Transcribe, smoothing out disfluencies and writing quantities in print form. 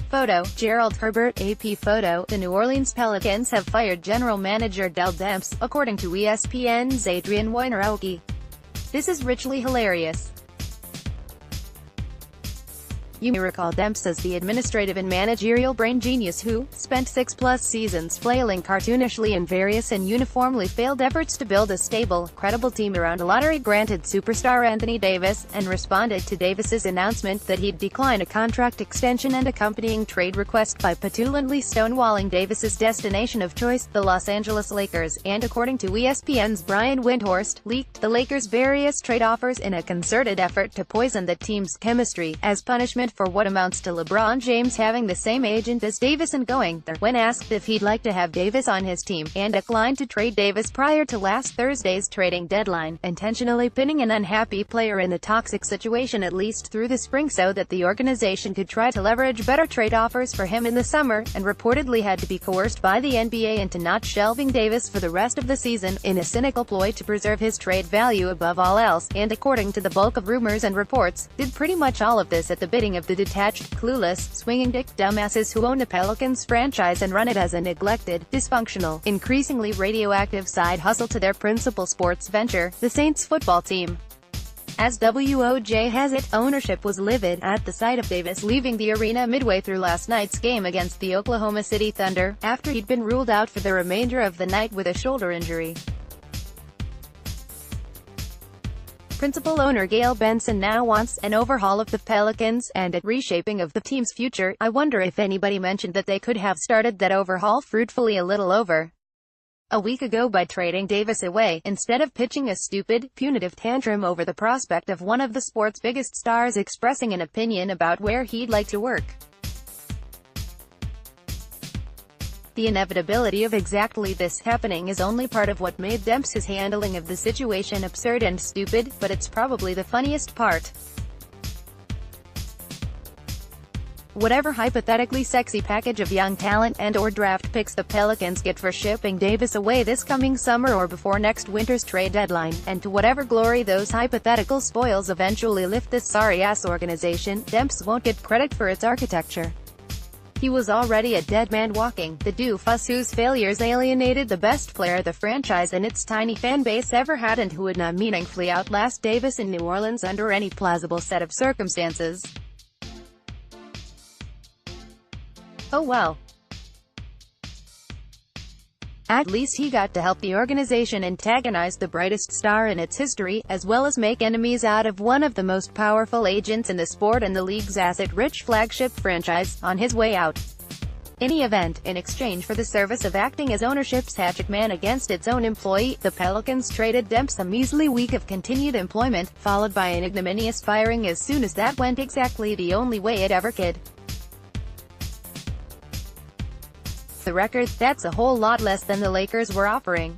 photo, Gerald Herbert, AP photo, the New Orleans Pelicans have fired general manager Dell Demps, according to ESPN's Adrian Wojnarowki. This is richly hilarious. You may recall Demps as the administrative and managerial brain genius who spent 6+ seasons flailing cartoonishly in various and uniformly failed efforts to build a stable, credible team around a lottery-granted superstar Anthony Davis, and responded to Davis's announcement that he'd decline a contract extension and accompanying trade request by petulantly stonewalling Davis's destination of choice, the Los Angeles Lakers, and according to ESPN's Brian Windhorst, leaked the Lakers' various trade offers in a concerted effort to poison the team's chemistry, as punishment for what amounts to LeBron James having the same agent as Davis and going there. When asked if he'd like to have Davis on his team, and declined to trade Davis prior to last Thursday's trading deadline, intentionally pinning an unhappy player in a toxic situation at least through the spring so that the organization could try to leverage better trade offers for him in the summer, and reportedly had to be coerced by the NBA into not shelving Davis for the rest of the season, in a cynical ploy to preserve his trade value above all else, and according to the bulk of rumors and reports, did pretty much all of this at the bidding of the detached, clueless, swinging dick dumbasses who own the Pelicans franchise and run it as a neglected, dysfunctional, increasingly radioactive side hustle to their principal sports venture, the Saints football team. As WOJ has it, ownership was livid at the sight of Davis leaving the arena midway through last night's game against the Oklahoma City Thunder, after he'd been ruled out for the remainder of the night with a shoulder injury. Principal owner Gail Benson now wants an overhaul of the Pelicans, and a reshaping of the team's future. I wonder if anybody mentioned that they could have started that overhaul fruitfully a little over a week ago by trading Davis away, instead of pitching a stupid, punitive tantrum over the prospect of one of the sport's biggest stars expressing an opinion about where he'd like to work. The inevitability of exactly this happening is only part of what made Demps' handling of the situation absurd and stupid, but it's probably the funniest part. Whatever hypothetically sexy package of young talent and/or draft picks the Pelicans get for shipping Davis away this coming summer or before next winter's trade deadline, and to whatever glory those hypothetical spoils eventually lift this sorry-ass organization, Demps won't get credit for its architecture. He was already a dead man walking, the doofus whose failures alienated the best player the franchise and its tiny fan base ever had, and who would not meaningfully outlast Davis in New Orleans under any plausible set of circumstances. Oh well. At least he got to help the organization antagonize the brightest star in its history, as well as make enemies out of one of the most powerful agents in the sport and the league's asset-rich flagship franchise, on his way out. In any event, in exchange for the service of acting as ownership's hatchet man against its own employee, the Pelicans traded Demps a measly week of continued employment, followed by an ignominious firing as soon as that went exactly the only way it ever could. The record, that's a whole lot less than the Lakers were offering.